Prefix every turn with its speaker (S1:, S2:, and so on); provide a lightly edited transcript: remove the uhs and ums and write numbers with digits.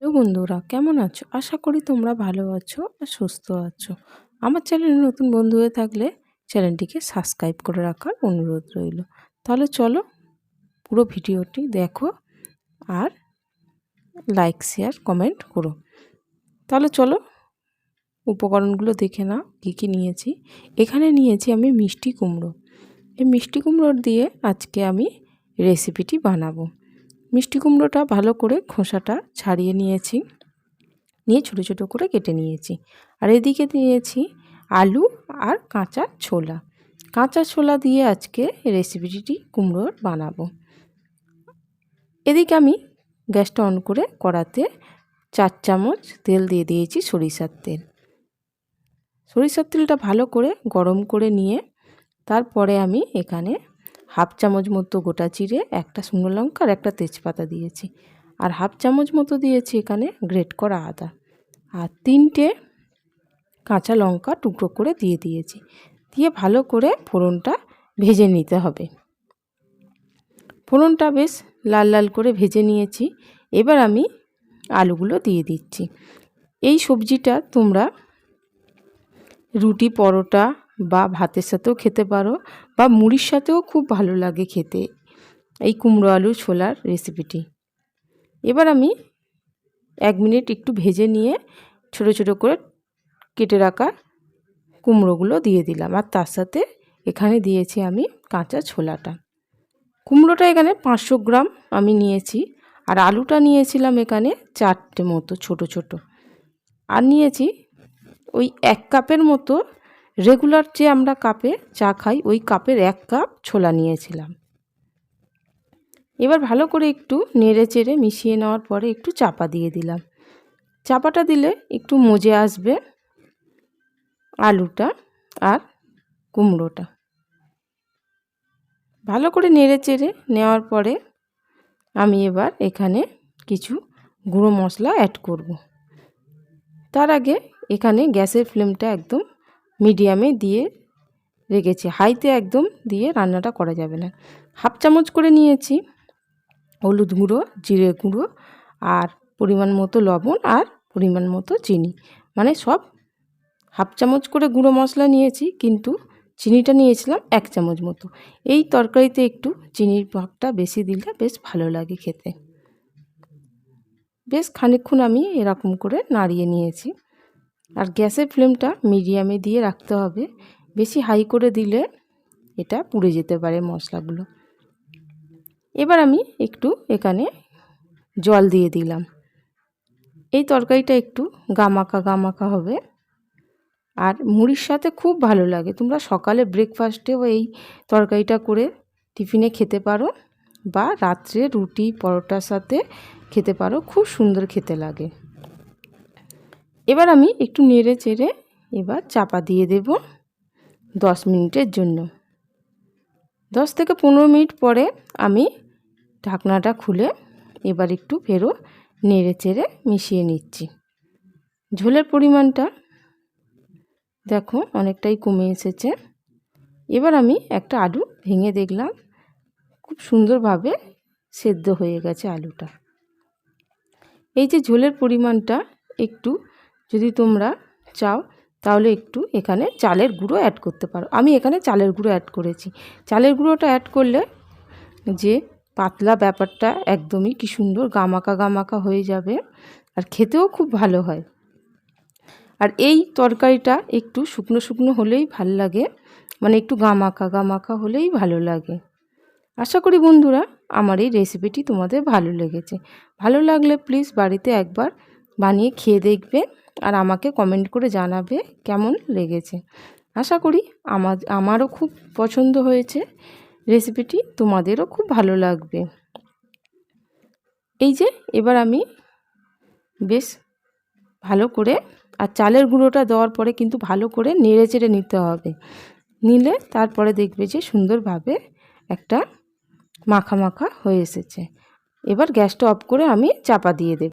S1: Hello বন্ধুরা, কেমন আছো? আশা করি তোমরা ভালো আছো আর সুস্থ আছো। আমার চ্যানেলে নতুন বন্ধু হয়ে থাকলে চ্যানেলটিকে সাবস্ক্রাইব করে রাখার অনুরোধ রইল। তাহলে চলো পুরো ভিডিওটি দেখো আর লাইক শেয়ার কমেন্ট করো। তাহলে চলো উপকরণগুলো দেখে নাও কী কী নিয়েছি। এখানে নিয়েছি আমি মিষ্টি কুমড়ো। এই মিষ্টি কুমড়োর দিয়ে আজকে আমি রেসিপিটি বানাবো। মিষ্টি কুমড়োটা ভালো করে খোসাটা ছাড়িয়ে নিয়েছি, নিয়ে ছোটো ছোটো করে কেটে নিয়েছি। আর এদিকে নিয়েছি আলু আর কাঁচা ছোলা। কাঁচা ছোলা দিয়ে আজকে রেসিপিটি কুমড়োর বানাবো। এদিকে আমি গ্যাসটা অন করে কড়াতে 4 চামচ তেল দিয়ে দিয়েছি, সরিষার তেল। সরিষার তেলটা ভালো করে গরম করে নিয়ে তারপরে আমি এখানে হাফ চামচ মতো গোটা জিরে, একটা শুকনো লঙ্কা আর একটা তেজপাতা দিয়েছি। আর হাফ চামচ মতো দিয়েছি এখানে গ্রেট করা আদা, আর 3টে কাঁচা লঙ্কা টুকরো করে দিয়ে দিয়েছি। দিয়ে ভালো করে ফোড়নটা ভেজে নিতে হবে। ফোড়নটা বেশ লাল লাল করে ভেজে নিয়েছি। এবার আমি আলুগুলো দিয়ে দিচ্ছি। এই সবজিটা তোমরা রুটি, পরোটা বা ভাতের সাথেও খেতে পারো, বা মুড়ির সাথেও খুব ভালো লাগে খেতে এই কুমড়ো আলু ছোলার রেসিপিটি। এবার আমি 1 মিনিট একটু ভেজে নিয়ে ছোটো ছোটো করে কেটে রাখা কুমড়োগুলো দিয়ে দিলাম, আর তার সাথে এখানে দিয়েছি আমি কাঁচা ছোলাটা। কুমড়োটা এখানে 500 গ্রাম আমি নিয়েছি, আর আলুটা নিয়েছিলাম এখানে 4টে মতো ছোট ছোট। আর নিয়েছি ওই 1 কাপের মতো, রেগুলার যে আমরা কাপে চা খাই ওই কাপের 1 কাপ ছোলা নিয়েছিলাম। এবার ভালো করে একটু নেড়ে চেড়ে মিশিয়ে নেওয়ার পরে একটু চাপা দিয়ে দিলাম। চাপাটা দিলে একটু মজে আসবে আলুটা আর কুমড়োটা। ভালো করে নেড়ে চেড়ে নেওয়ার পরে আমি এবার এখানে কিছু গুঁড়ো মশলা অ্যাড করব। তার আগে এখানে গ্যাসের ফ্লেমটা একদম মিডিয়ামে দিয়ে রেখেছি, হাইতে একদম দিয়ে রান্নাটা করা যাবে না। হাফ চামচ করে নিয়েছি হলুদ গুঁড়ো, জিরে গুঁড়ো, আর পরিমাণ মতো লবণ আর পরিমাণ মতো চিনি, মানে সব হাফ চামচ করে গুঁড়ো মশলা নিয়েছি, কিন্তু চিনিটা নিয়েছিলাম 1 চামচ মতো। এই তরকারিতে একটু চিনির ভাগটা বেশি দিলে বেশ ভালো লাগে খেতে। বেশ খানিকক্ষণ আমি এরকম করে নাড়িয়ে নিয়েছি। আর গ্যাসের ফ্লেমটা মিডিয়ামে দিয়ে রাখতে হবে, বেশি হাই করে দিলে এটা পুড়ে যেতে পারে মশলাগুলো। এবার আমি একটু এখানে জল দিয়ে দিলাম। এই তরকারিটা একটু গামাখা গামাখা হবে, আর মুড়ির সাথে খুব ভালো লাগে। তোমরা সকালে ব্রেকফাস্টেও এই তরকারিটা করে টিফিনে খেতে পারো, বা রাত্রে রুটি পরোটার সাথে খেতে পারো, খুব সুন্দর খেতে লাগে। এবার আমি একটু নেড়ে চেড়ে এবার চাপা দিয়ে দেব 10 মিনিটের জন্য। 10 থেকে 15 মিনিট পরে আমি ঢাকনাটা খুলে এবার একটু ফেরো নেড়ে চেড়ে মিশিয়ে নিচ্ছি। ঝোলের পরিমাণটা দেখো অনেকটাই কমে এসেছে। এবার আমি একটা আলু ভেঙে দেখলাম, খুব সুন্দরভাবে সেদ্ধ হয়ে গেছে আলুটা। এই যে ঝোলের পরিমাণটা একটু যদি তোমরা চাও তাহলে একটু এখানে চালের গুঁড়ো অ্যাড করতে পারো। আমি এখানে চালের গুঁড়ো অ্যাড করেছি। চালের গুঁড়োটা অ্যাড করলে যে পাতলা ব্যাপারটা একদমই কি সুন্দর গামাখা গামাখা হয়ে যাবে, আর খেতেও খুব ভালো হয়। আর এই তরকারিটা একটু শুকনো শুকনো হলেই ভাল লাগে, মানে একটু গামাখা গামাখা হলেই ভালো লাগে। আশা করি বন্ধুরা আমার এই রেসিপিটি তোমাদের ভালো লেগেছে। ভালো লাগলে প্লিজ বাড়িতে একবার বানিয়ে খেয়ে দেখবে, আর আমাকে কমেন্ট করে জানাবে কেমন লেগেছে। আশা করি আমারও খুব পছন্দ হয়েছে রেসিপিটি, তোমাদেরও খুব ভালো লাগবে। এই যে এবার আমি বেশ ভালো করে, আর চালের গুঁড়োটা দেওয়ার পরে কিন্তু ভালো করে নেড়ে চেড়ে নিতে হবে, নিলে তারপরে দেখবে যে সুন্দরভাবে একটা মাখা মাখা হয়ে এসেছে। এবার গ্যাসটা অফ করে আমি চাপা দিয়ে দেব।